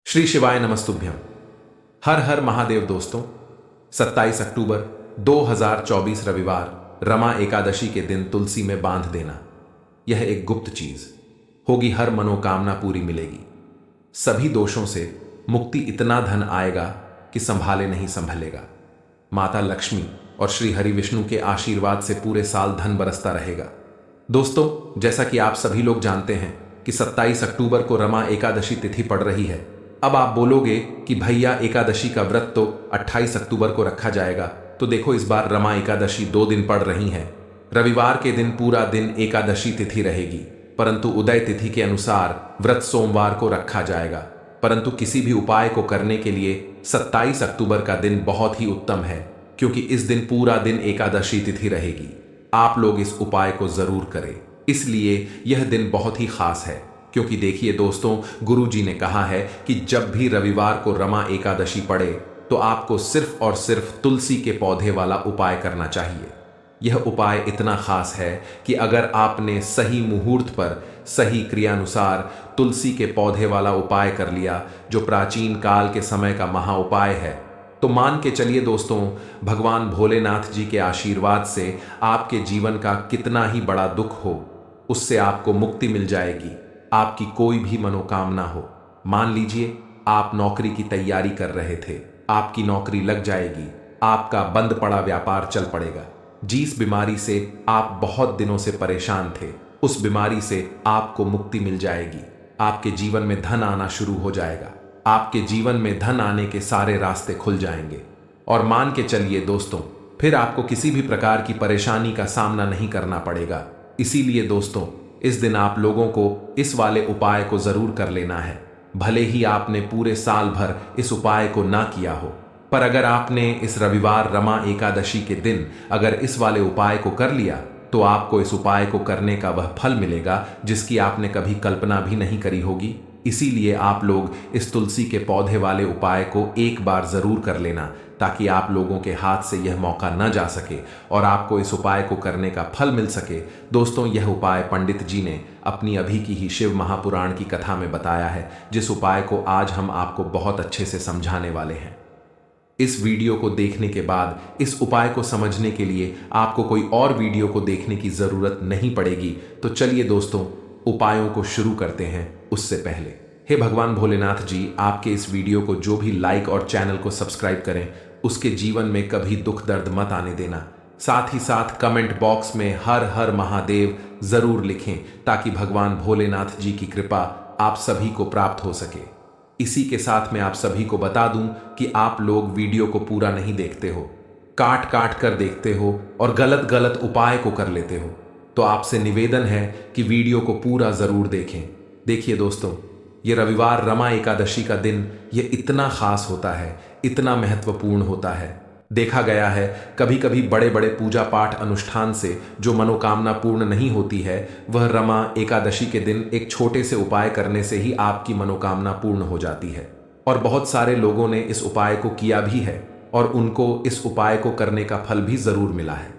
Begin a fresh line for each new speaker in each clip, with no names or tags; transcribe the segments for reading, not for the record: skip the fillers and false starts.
श्री शिवाय नमस्तुभ्यम। हर हर महादेव दोस्तों। 27 अक्टूबर 2024 रविवार रमा एकादशी के दिन तुलसी में बांध देना, यह एक गुप्त चीज होगी। हर मनोकामना पूरी मिलेगी, सभी दोषों से मुक्ति, इतना धन आएगा कि संभाले नहीं संभलेगा। माता लक्ष्मी और श्री हरि विष्णु के आशीर्वाद से पूरे साल धन बरसता रहेगा। दोस्तों, जैसा कि आप सभी लोग जानते हैं कि 27 अक्टूबर को रमा एकादशी तिथि पड़ रही है। अब आप बोलोगे कि भैया एकादशी का व्रत तो 28 अक्टूबर को रखा जाएगा, तो देखो इस बार रमा एकादशी 2 दिन पड़ रही है। रविवार के दिन पूरा दिन एकादशी तिथि रहेगी, परंतु उदय तिथि के अनुसार व्रत सोमवार को रखा जाएगा। परंतु किसी भी उपाय को करने के लिए 27 अक्टूबर का दिन बहुत ही उत्तम है, क्योंकि इस दिन पूरा दिन एकादशी तिथि रहेगी। आप लोग इस उपाय को जरूर करें, इसलिए यह दिन बहुत ही खास है। क्योंकि देखिए दोस्तों, गुरु जी ने कहा है कि जब भी रविवार को रमा एकादशी पड़े तो आपको सिर्फ और सिर्फ तुलसी के पौधे वाला उपाय करना चाहिए। यह उपाय इतना खास है कि अगर आपने सही मुहूर्त पर सही क्रियानुसार तुलसी के पौधे वाला उपाय कर लिया, जो प्राचीन काल के समय का महा उपाय है, तो मान के चलिए दोस्तों, भगवान भोलेनाथ जी के आशीर्वाद से आपके जीवन का कितना ही बड़ा दुख हो, उससे आपको मुक्ति मिल जाएगी। आपकी कोई भी मनोकामना हो, मान लीजिए आप नौकरी की तैयारी कर रहे थे, आपकी नौकरी लग जाएगी, आपका बंद पड़ा व्यापार चल पड़ेगा। जिस बीमारी से आप बहुत दिनों से परेशान थे, उस बीमारी से आपको मुक्ति मिल जाएगी। आपके जीवन में धन आना शुरू हो जाएगा, आपके जीवन में धन आने के सारे रास्ते खुल जाएंगे। और मान के चलिए दोस्तों, फिर आपको किसी भी प्रकार की परेशानी का सामना नहीं करना पड़ेगा। इसीलिए दोस्तों, इस दिन आप लोगों को इस वाले उपाय को जरूर कर लेना है। भले ही आपने पूरे साल भर इस उपाय को ना किया हो, पर अगर आपने इस रविवार रमा एकादशी के दिन अगर इस वाले उपाय को कर लिया, तो आपको इस उपाय को करने का वह फल मिलेगा जिसकी आपने कभी कल्पना भी नहीं करी होगी। इसीलिए आप लोग इस तुलसी के पौधे वाले उपाय को एक बार जरूर कर लेना, ताकि आप लोगों के हाथ से यह मौका न जा सके और आपको इस उपाय को करने का फल मिल सके। दोस्तों, यह उपाय पंडित जी ने अपनी अभी की ही शिव महापुराण की कथा में बताया है, जिस उपाय को आज हम आपको बहुत अच्छे से समझाने वाले हैं। इस वीडियो को देखने के बाद इस उपाय को समझने के लिए आपको कोई और वीडियो को देखने की जरूरत नहीं पड़ेगी। तो चलिए दोस्तों, उपायों को शुरू करते हैं। उससे पहले हे भगवान भोलेनाथ जी, आपके इस वीडियो को जो भी लाइक और चैनल को सब्सक्राइब करें, उसके जीवन में कभी दुख दर्द मत आने देना। साथ ही साथ कमेंट बॉक्स में हर हर महादेव जरूर लिखें, ताकि भगवान भोलेनाथ जी की कृपा आप सभी को प्राप्त हो सके। इसी के साथ मैं आप सभी को बता दूं कि आप लोग वीडियो को पूरा नहीं देखते हो, काट काट कर देखते हो और गलत गलत उपाय को कर लेते हो। तो आपसे निवेदन है कि वीडियो को पूरा जरूर देखें। देखिए दोस्तों, ये रविवार रमा एकादशी का दिन ये इतना खास होता है, इतना महत्वपूर्ण होता है। देखा गया है कभी कभी बड़े बड़े पूजा पाठ अनुष्ठान से जो मनोकामना पूर्ण नहीं होती है, वह रमा एकादशी के दिन एक छोटे से उपाय करने से ही आपकी मनोकामना पूर्ण हो जाती है। और बहुत सारे लोगों ने इस उपाय को किया भी है और उनको इस उपाय को करने का फल भी जरूर मिला है।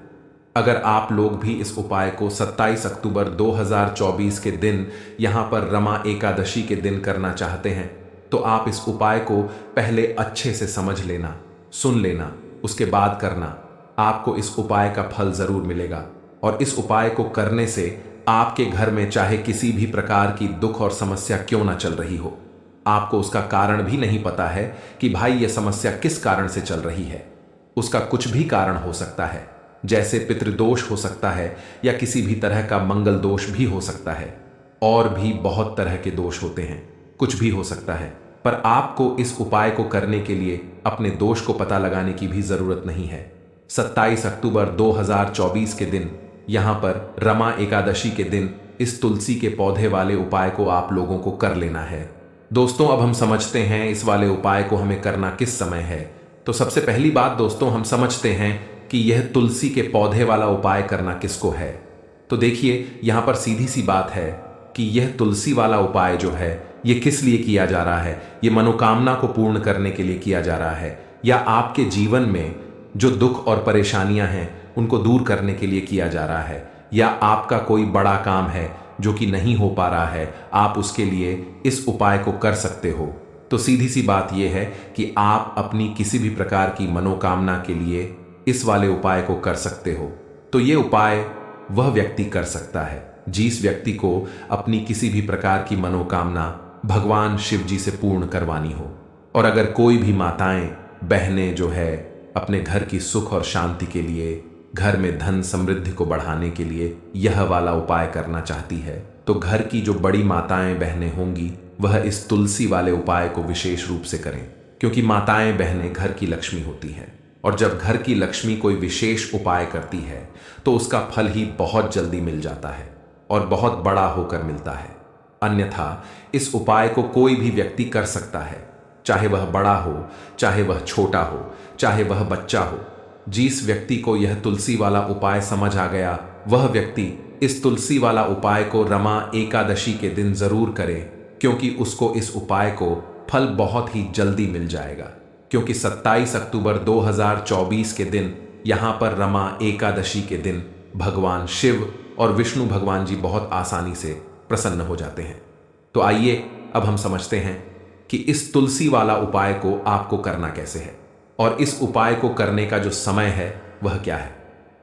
अगर आप लोग भी इस उपाय को 27 अक्टूबर 2024 के दिन यहाँ पर रमा एकादशी के दिन करना चाहते हैं, तो आप इस उपाय को पहले अच्छे से समझ लेना, सुन लेना, उसके बाद करना। आपको इस उपाय का फल जरूर मिलेगा। और इस उपाय को करने से आपके घर में चाहे किसी भी प्रकार की दुख और समस्या क्यों ना चल रही हो, आपको उसका कारण भी नहीं पता है कि भाई यह समस्या किस कारण से चल रही है। उसका कुछ भी कारण हो सकता है, जैसे पितृदोष हो सकता है या किसी भी तरह का मंगल दोष भी हो सकता है, और भी बहुत तरह के दोष होते हैं, कुछ भी हो सकता है। पर आपको इस उपाय को करने के लिए अपने दोष को पता लगाने की भी जरूरत नहीं है। 27 अक्टूबर 2024 के दिन यहां पर रमा एकादशी के दिन इस तुलसी के पौधे वाले उपाय को आप लोगों को कर लेना है। दोस्तों, अब हम समझते हैं इस वाले उपाय को हमें करना किस समय है। तो सबसे पहली बात दोस्तों, हम समझते हैं कि यह तुलसी के पौधे वाला उपाय करना किसको है। तो देखिए, यहां पर सीधी सी बात है कि यह तुलसी वाला उपाय जो है, यह किस लिए किया जा रहा है। यह मनोकामना को पूर्ण करने के लिए किया जा रहा है, या आपके जीवन में जो दुख और परेशानियां हैं उनको दूर करने के लिए किया जा रहा है, या आपका कोई बड़ा काम है जो कि नहीं हो पा रहा है, आप उसके लिए इस उपाय को कर सकते हो। तो सीधी सी बात यह है कि आप अपनी किसी भी प्रकार की मनोकामना के लिए इस वाले उपाय को कर सकते हो। तो ये उपाय वह व्यक्ति कर सकता है जिस व्यक्ति को अपनी किसी भी प्रकार की मनोकामना भगवान शिव जी से पूर्ण करवानी हो। और अगर कोई भी माताएं बहनें जो है अपने घर की सुख और शांति के लिए, घर में धन समृद्धि को बढ़ाने के लिए यह वाला उपाय करना चाहती है, तो घर की जो बड़ी माताएं बहनें होंगी वह इस तुलसी वाले उपाय को विशेष रूप से करें, क्योंकि माताएं बहनें घर की लक्ष्मी होती हैं। और जब घर की लक्ष्मी कोई विशेष उपाय करती है तो उसका फल ही बहुत जल्दी मिल जाता है और बहुत बड़ा होकर मिलता है। अन्यथा इस उपाय को कोई भी व्यक्ति कर सकता है, चाहे वह बड़ा हो, चाहे वह छोटा हो, चाहे वह बच्चा हो। जिस व्यक्ति को यह तुलसी वाला उपाय समझ आ गया वह व्यक्ति इस तुलसी वाला उपाय को रमा एकादशी के दिन जरूर करे, क्योंकि उसको इस उपाय को फल बहुत ही जल्दी मिल जाएगा। क्योंकि 27 अक्टूबर 2024 के दिन यहाँ पर रमा एकादशी के दिन भगवान शिव और विष्णु भगवान जी बहुत आसानी से प्रसन्न हो जाते हैं। तो आइए अब हम समझते हैं कि इस तुलसी वाला उपाय को आपको करना कैसे है और इस उपाय को करने का जो समय है वह क्या है।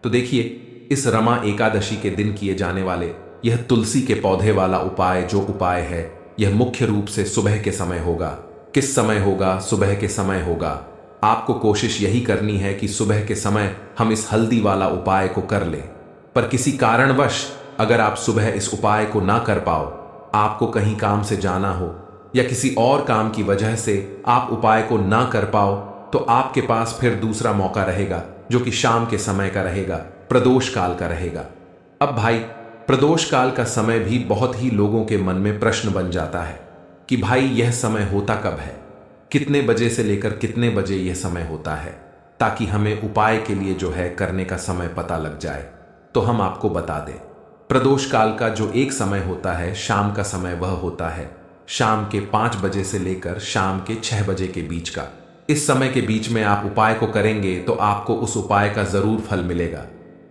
तो देखिए, इस रमा एकादशी के दिन किए जाने वाले यह तुलसी के पौधे वाला उपाय जो उपाय है यह मुख्य रूप से सुबह के समय होगा। किस समय होगा? सुबह के समय होगा। आपको कोशिश यही करनी है कि सुबह के समय हम इस हल्दी वाला उपाय को कर लें। पर किसी कारणवश अगर आप सुबह इस उपाय को ना कर पाओ, आपको कहीं काम से जाना हो या किसी और काम की वजह से आप उपाय को ना कर पाओ, तो आपके पास फिर दूसरा मौका रहेगा जो कि शाम के समय का रहेगा, प्रदोष काल का रहेगा। अब भाई, प्रदोष काल का समय भी बहुत ही लोगों के मन में प्रश्न बन जाता है कि भाई यह समय होता कब है, कितने बजे से लेकर कितने बजे यह समय होता है, ताकि हमें उपाय के लिए जो है करने का समय पता लग जाए। तो हम आपको बता दें, प्रदोष काल का जो एक समय होता है, शाम का समय, वह होता है शाम के 5 बजे से लेकर शाम के 6 बजे के बीच का। इस समय के बीच में आप उपाय को करेंगे तो आपको उस उपाय का जरूर फल मिलेगा।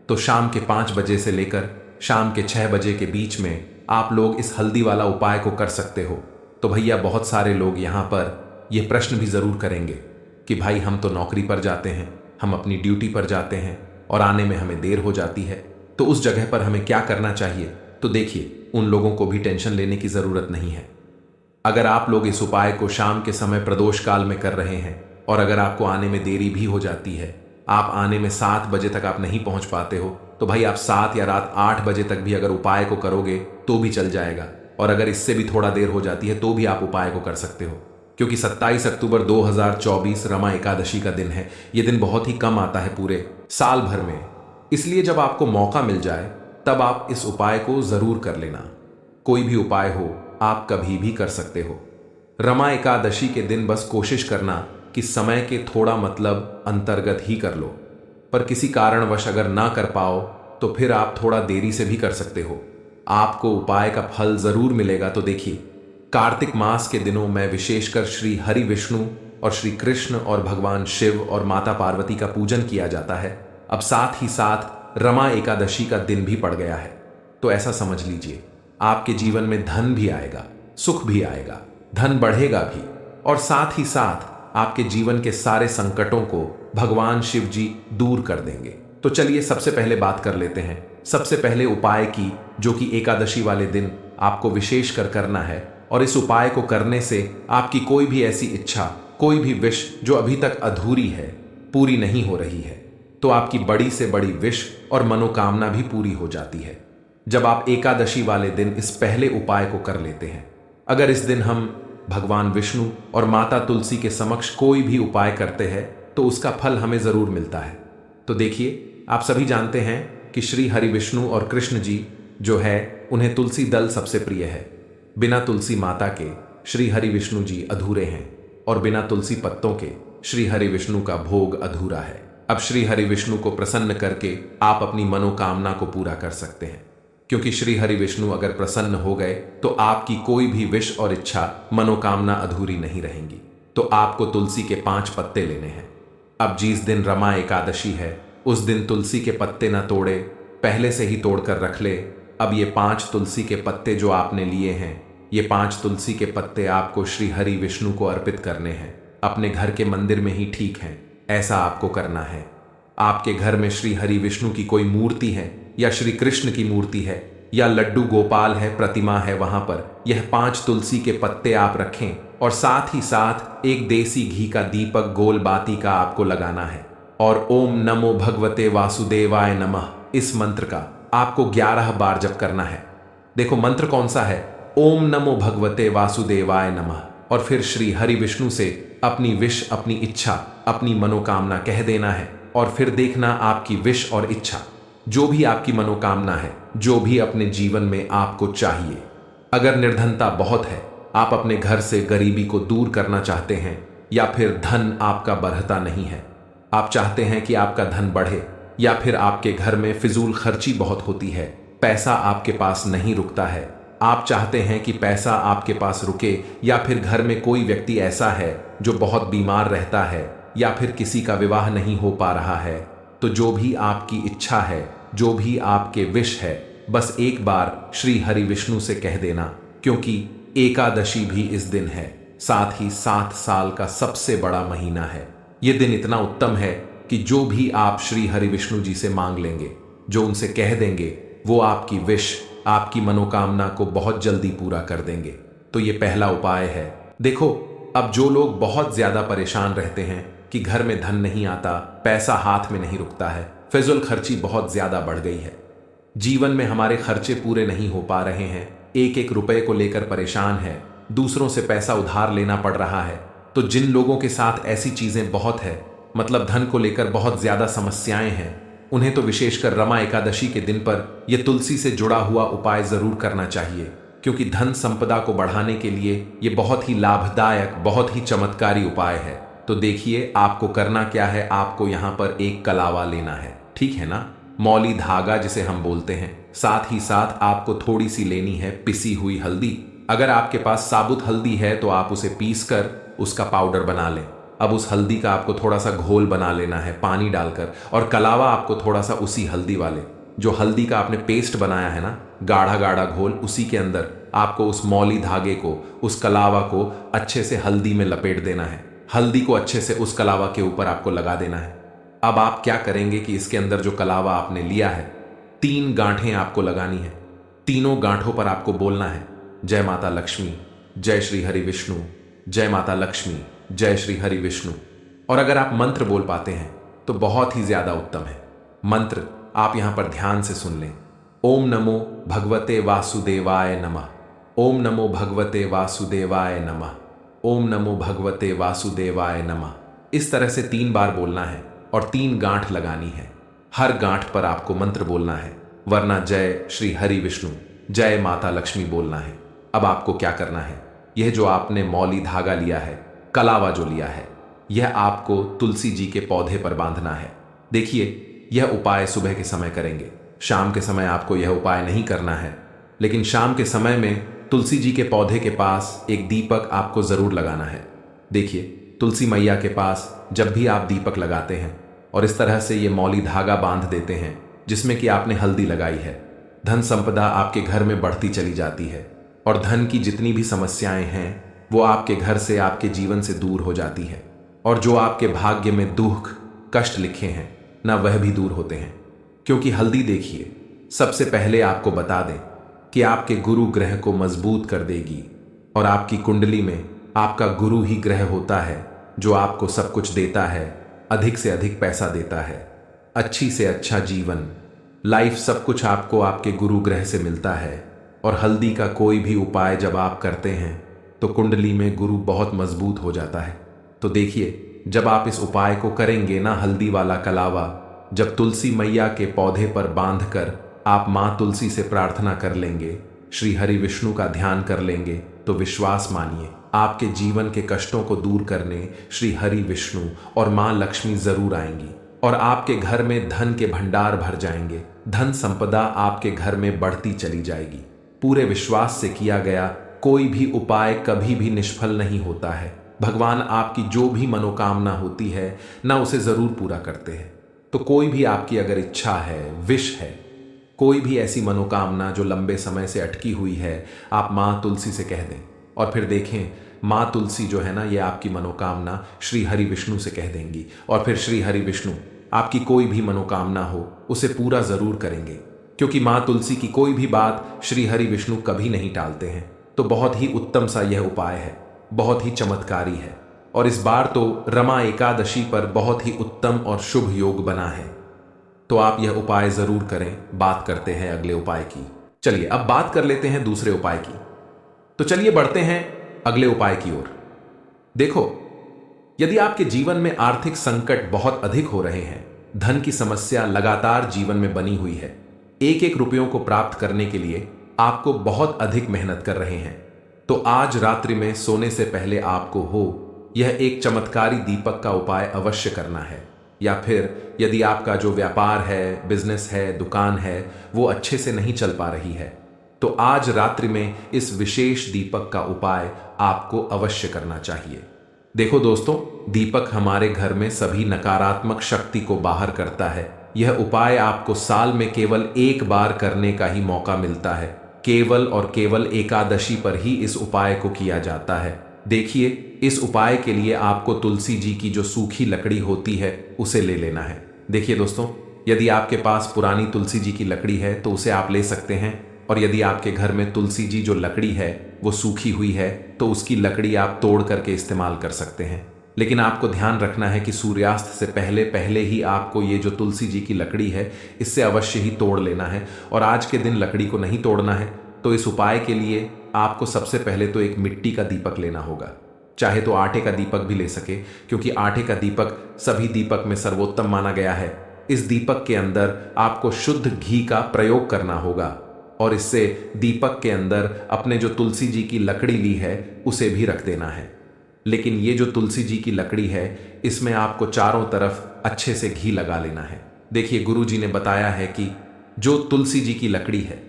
तो शाम के 5 बजे से लेकर शाम के 6 बजे के बीच में आप लोग इस हल्दी वाला उपाय को कर सकते हो। तो भैया, बहुत सारे लोग यहाँ पर यह प्रश्न भी जरूर करेंगे कि भाई हम तो नौकरी पर जाते हैं, हम अपनी ड्यूटी पर जाते हैं और आने में हमें देर हो जाती है, तो उस जगह पर हमें क्या करना चाहिए। तो देखिए, उन लोगों को भी टेंशन लेने की जरूरत नहीं है। अगर आप लोग इस उपाय को शाम के समय प्रदोष काल में कर रहे हैं और अगर आपको आने में देरी भी हो जाती है, आप आने में 7 बजे तक आप नहीं पहुंच पाते हो, तो भाई आप 7 या रात 8 बजे तक भी अगर उपाय को करोगे तो भी चल जाएगा। और अगर इससे भी थोड़ा देर हो जाती है तो भी आप उपाय को कर सकते हो, क्योंकि 27 अक्टूबर 2024 रमा एकादशी का दिन है। यह दिन बहुत ही कम आता है पूरे साल भर में, इसलिए जब आपको मौका मिल जाए तब आप इस उपाय को जरूर कर लेना। कोई भी उपाय हो, आप कभी भी कर सकते हो। रमा एकादशी के दिन बस कोशिश करना कि समय के थोड़ा मतलब अंतर्गत ही कर लो। पर किसी कारणवश अगर ना कर पाओ तो फिर आप थोड़ा देरी से भी कर सकते हो, आपको उपाय का फल जरूर मिलेगा। तो देखिए, कार्तिक मास के दिनों में विशेषकर श्री हरि विष्णु और श्री कृष्ण और भगवान शिव और माता पार्वती का पूजन किया जाता है। अब साथ ही साथ रमा एकादशी का दिन भी पड़ गया है, तो ऐसा समझ लीजिए आपके जीवन में धन भी आएगा, सुख भी आएगा, धन बढ़ेगा भी, और साथ ही साथ आपके जीवन के सारे संकटों को भगवान शिव जी दूर कर देंगे। तो चलिए सबसे पहले बात कर लेते हैं सबसे पहले उपाय की, जो कि एकादशी वाले दिन आपको विशेष कर करना है। और इस उपाय को करने से आपकी कोई भी ऐसी इच्छा, कोई भी विश जो अभी तक अधूरी है, पूरी नहीं हो रही है, तो आपकी बड़ी से बड़ी विश और मनोकामना भी पूरी हो जाती है जब आप एकादशी वाले दिन इस पहले उपाय को कर लेते हैं। अगर इस दिन हम भगवान विष्णु और माता तुलसी के समक्ष कोई भी उपाय करते हैं तो उसका फल हमें जरूर मिलता है। तो देखिए, आप सभी जानते हैं कि श्री हरि विष्णु और कृष्ण जी जो है, उन्हें तुलसी दल सबसे प्रिय है। बिना तुलसी माता के श्री हरि विष्णु जी अधूरे हैं और बिना तुलसी पत्तों के श्री हरि विष्णु का भोग अधूरा है। अब श्री हरि विष्णु को प्रसन्न करके आप अपनी मनोकामना को पूरा कर सकते हैं, क्योंकि श्री हरि विष्णु अगर प्रसन्न हो गए तो आपकी कोई भी विश और इच्छा, मनोकामना अधूरी नहीं रहेंगी। तो आपको तुलसी के 5 पत्ते लेने हैं। अब जिस दिन रमा एकादशी है उस दिन तुलसी के पत्ते ना तोड़े, पहले से ही तोड़कर रख ले। अब ये 5 तुलसी के पत्ते जो आपने लिए हैं, ये 5 तुलसी के पत्ते आपको श्री हरि विष्णु को अर्पित करने हैं। अपने घर के मंदिर में ही ठीक हैं, ऐसा आपको करना है। आपके घर में श्री हरि विष्णु की कोई मूर्ति है या श्री कृष्ण की मूर्ति है या लड्डू गोपाल है, प्रतिमा है, वहां पर यह 5 तुलसी के पत्ते आप रखें और साथ ही साथ एक देसी घी का दीपक गोल बाती का आपको लगाना है। और ओम नमो भगवते वासुदेवाय नमः इस मंत्र का आपको 11 बार जप करना है। देखो मंत्र कौन सा है, ओम नमो भगवते वासुदेवाय नमः, और फिर श्री हरि विष्णु से अपनी विश, अपनी इच्छा, अपनी मनोकामना कह देना है। और फिर देखना आपकी विश और इच्छा, जो भी आपकी मनोकामना है, जो भी अपने जीवन में आपको चाहिए। अगर निर्धनता बहुत है, आप अपने घर से गरीबी को दूर करना चाहते हैं, या फिर धन आपका बढ़ता नहीं है, आप चाहते हैं कि आपका धन बढ़े, या फिर आपके घर में फिजूल खर्ची बहुत होती है, पैसा आपके पास नहीं रुकता है, आप चाहते हैं कि पैसा आपके पास रुके, या फिर घर में कोई व्यक्ति ऐसा है जो बहुत बीमार रहता है, या फिर किसी का विवाह नहीं हो पा रहा है, तो जो भी आपकी इच्छा है, जो भी आपके विश है, बस एक बार श्री हरि विष्णु से कह देना। क्योंकि एकादशी भी इस दिन है, साथ ही 7 साल का सबसे बड़ा महीना है। यह दिन इतना उत्तम है कि जो भी आप श्री हरि विष्णु जी से मांग लेंगे, जो उनसे कह देंगे, वो आपकी विश, आपकी मनोकामना को बहुत जल्दी पूरा कर देंगे। तो ये पहला उपाय है। देखो, अब जो लोग बहुत ज्यादा परेशान रहते हैं कि घर में धन नहीं आता, पैसा हाथ में नहीं रुकता है, फिजूल खर्ची बहुत ज्यादा बढ़ गई है, जीवन में हमारे खर्चे पूरे नहीं हो पा रहे हैं, एक एक रुपए को लेकर परेशान है, दूसरों से पैसा उधार लेना पड़ रहा है, तो जिन लोगों के साथ ऐसी चीजें बहुत है, मतलब धन को लेकर बहुत ज्यादा समस्याएं हैं, उन्हें तो विशेषकर रमा एकादशी के दिन पर यह तुलसी से जुड़ा हुआ उपाय जरूर करना चाहिए। क्योंकि धन संपदा को बढ़ाने के लिए यह बहुत ही लाभदायक, बहुत ही चमत्कारी उपाय है। तो देखिए आपको करना क्या है, आपको यहां पर एक कलावा लेना है, ठीक है ना, मौली धागा जिसे हम बोलते हैं। साथ ही साथ आपको थोड़ी सी लेनी है पिसी हुई हल्दी। अगर आपके पास साबुत हल्दी है तो आप उसे पीसकर उसका पाउडर बना लें। अब उस हल्दी का आपको थोड़ा सा घोल बना लेना है पानी डालकर, और कलावा आपको थोड़ा सा उसी हल्दी वाले, जो हल्दी का आपने पेस्ट बनाया है ना, गाढ़ा गाढ़ा घोल, उसी के अंदर आपको उस मौली धागे को, उस कलावा को अच्छे से हल्दी में लपेट देना है। हल्दी को अच्छे से उस कलावा के ऊपर आपको लगा देना है। अब आप क्या करेंगे कि इसके अंदर जो कलावा आपने लिया है, 3 गांठें आपको लगानी है। तीनों गांठों पर आपको बोलना है, जय माता लक्ष्मी, जय श्री हरि विष्णु, जय माता लक्ष्मी, जय श्री हरि विष्णु। और अगर आप मंत्र बोल पाते हैं तो बहुत ही ज्यादा उत्तम है। मंत्र आप यहां पर ध्यान से सुन लें। ओम नमो भगवते वासुदेवाय नमः, ओम नमो भगवते वासुदेवाय नमः, ओम नमो भगवते वासुदेवाय नमः। इस तरह से 3 बार बोलना है और 3 गांठ लगानी है। हर गांठ पर आपको मंत्र बोलना है, वरना जय श्री हरि विष्णु, जय माता लक्ष्मी बोलना है। अब आपको क्या करना है, यह जो आपने मौली धागा लिया है, कलावा जो लिया है, यह आपको तुलसी जी के पौधे पर बांधना है। देखिए, यह उपाय सुबह के समय करेंगे, शाम के समय आपको यह उपाय नहीं करना है। लेकिन शाम के समय में तुलसी जी के पौधे के पास एक दीपक आपको जरूर लगाना है। देखिए, तुलसी मैया के पास जब भी आप दीपक लगाते हैं और इस तरह से ये मौली धागा बांध देते हैं जिसमें कि आपने हल्दी लगाई है, धन संपदा आपके घर में बढ़ती चली जाती है और धन की जितनी भी समस्याएं हैं वो आपके घर से, आपके जीवन से दूर हो जाती है। और जो आपके भाग्य में दुख कष्ट लिखे हैं ना, वह भी दूर होते हैं। क्योंकि हल्दी देखिए, सबसे पहले आपको बता दें कि आपके गुरु ग्रह को मजबूत कर देगी, और आपकी कुंडली में आपका गुरु ही ग्रह होता है जो आपको सब कुछ देता है, अधिक से अधिक पैसा देता है, अच्छी से अच्छा जीवन, लाइफ, सब कुछ आपको आपके गुरु ग्रह से मिलता है। और हल्दी का कोई भी उपाय जब आप करते हैं तो कुंडली में गुरु बहुत मजबूत हो जाता है। तो देखिए, जब आप इस उपाय को करेंगे ना, हल्दी वाला कलावा जब तुलसी मैया के पौधे पर बांधकर आप माँ तुलसी से प्रार्थना कर लेंगे, श्री हरि विष्णु का ध्यान कर लेंगे, तो विश्वास मानिए आपके जीवन के कष्टों को दूर करने श्री हरि विष्णु और माँ लक्ष्मी जरूर आएंगी और आपके घर में धन के भंडार भर जाएंगे। धन संपदा आपके घर में बढ़ती चली जाएगी। पूरे विश्वास से किया गया कोई भी उपाय कभी भी निष्फल नहीं होता है। भगवान आपकी जो भी मनोकामना होती है ना, उसे जरूर पूरा करते हैं। तो कोई भी आपकी अगर इच्छा है, विश है, कोई भी ऐसी मनोकामना जो लंबे समय से अटकी हुई है, आप माँ तुलसी से कह दें और फिर देखें माँ तुलसी जो है ना, ये आपकी मनोकामना श्री हरि विष्णु से कह देंगी और फिर श्री हरि विष्णु आपकी कोई भी मनोकामना हो उसे पूरा जरूर करेंगे, क्योंकि माँ तुलसी की कोई भी बात श्री हरि विष्णु कभी नहीं टालते हैं। तो बहुत ही उत्तम सा यह उपाय है, बहुत ही चमत्कारी है और इस बार तो रमा एकादशी पर बहुत ही उत्तम और शुभ योग बना है। तो आप यह उपाय जरूर करें। बात करते हैं अगले उपाय की। चलिए अब बात कर लेते हैं दूसरे उपाय की। तो चलिए बढ़ते हैं अगले उपाय की ओर। देखो, यदि आपके जीवन में आर्थिक संकट बहुत अधिक हो रहे हैं, धन की समस्या लगातार जीवन में बनी हुई है, एक एक रुपयों को प्राप्त करने के लिए आपको बहुत अधिक मेहनत कर रहे हैं, तो आज रात्रि में सोने से पहले आपको यह एक चमत्कारी दीपक का उपाय अवश्य करना है। या फिर यदि आपका जो व्यापार है, बिजनेस है, दुकान है, वो अच्छे से नहीं चल पा रही है, तो आज रात्रि में इस विशेष दीपक का उपाय आपको अवश्य करना चाहिए। देखो दोस्तों, दीपक हमारे घर में सभी नकारात्मक शक्ति को बाहर करता है। यह उपाय आपको साल में केवल एक बार करने का ही मौका मिलता है। केवल और केवल एकादशी पर ही इस उपाय को किया जाता है। देखिए, इस उपाय के लिए आपको तुलसी जी की जो सूखी लकड़ी होती है उसे ले लेना है। देखिए दोस्तों, यदि आपके पास पुरानी तुलसी जी की लकड़ी है तो उसे आप ले सकते हैं, और यदि आपके घर में तुलसी जी जो लकड़ी है वो सूखी हुई है तो उसकी लकड़ी आप तोड़ करके इस्तेमाल कर सकते हैं। लेकिन आपको ध्यान रखना है कि सूर्यास्त से पहले पहले ही आपको ये जो तुलसी जी की लकड़ी है इससे अवश्य ही तोड़ लेना है, और आज के दिन लकड़ी को नहीं तोड़ना है। तो इस उपाय के लिए आपको सबसे पहले तो एक मिट्टी का दीपक लेना होगा, चाहे तो आटे का दीपक भी ले सके, क्योंकि आटे का दीपक सभी दीपक में सर्वोत्तम माना गया है। इस दीपक के अंदर आपको शुद्ध घी का प्रयोग करना होगा और इससे दीपक के अंदर अपने जो तुलसी जी की लकड़ी ली है उसे भी रख देना है। लेकिन ये जो तुलसी जी की लकड़ी है इसमें आपको चारों तरफ अच्छे से घी लगा लेना है। देखिए, गुरु जी ने बताया है कि जो तुलसी जी की लकड़ी है,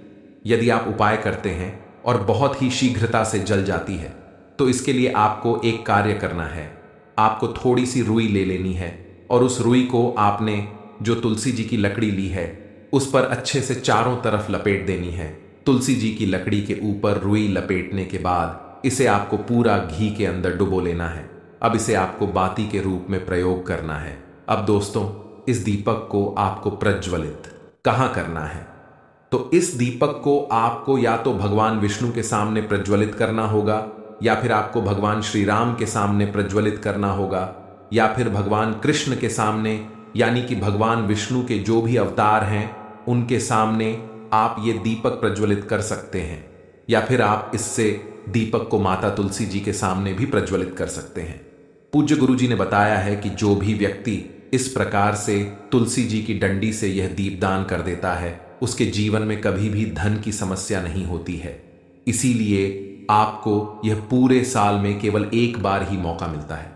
यदि आप उपाय करते हैं और बहुत ही शीघ्रता से जल जाती है, तो इसके लिए आपको एक कार्य करना है। आपको थोड़ी सी रुई ले लेनी है और उस रुई को आपने जो तुलसी जी की लकड़ी ली है उस पर अच्छे से चारों तरफ लपेट देनी है। तुलसी जी की लकड़ी के ऊपर रुई लपेटने के बाद इसे आपको पूरा घी के अंदर डुबो लेना है। अब इसे आपको बाती के रूप में प्रयोग करना है। अब दोस्तों, इस दीपक को आपको प्रज्वलित कहाँ करना है? तो इस दीपक को आपको या तो भगवान विष्णु के सामने प्रज्वलित करना होगा, या फिर आपको भगवान श्री राम के सामने प्रज्वलित करना होगा, या फिर भगवान कृष्ण के सामने, यानी कि भगवान विष्णु के जो भी अवतार हैं उनके सामने आप ये दीपक प्रज्वलित कर सकते हैं। या फिर आप इससे दीपक को माता तुलसी जी के सामने भी प्रज्वलित कर सकते हैं। पूज्य गुरु जी ने बताया है कि जो भी व्यक्ति इस प्रकार से तुलसी जी की डंडी से यह दीपदान कर देता है उसके जीवन में कभी भी धन की समस्या नहीं होती है। इसीलिए आपको यह पूरे साल में केवल एक बार ही मौका मिलता है।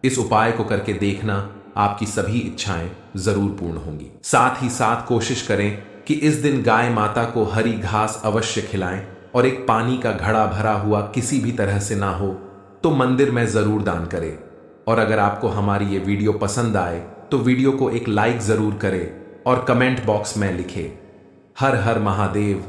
इस उपाय को करके देखना, आपकी सभी इच्छाएं जरूर पूर्ण होंगी। साथ ही साथ कोशिश करें कि इस दिन गाय माता को हरी घास अवश्य खिलाएं, और एक पानी का घड़ा भरा हुआ किसी भी तरह से ना हो तो मंदिर में जरूर दान करें। और अगर आपको हमारी ये वीडियो पसंद आए तो वीडियो को एक लाइक जरूर करें और कमेंट बॉक्स में लिखें हर हर महादेव।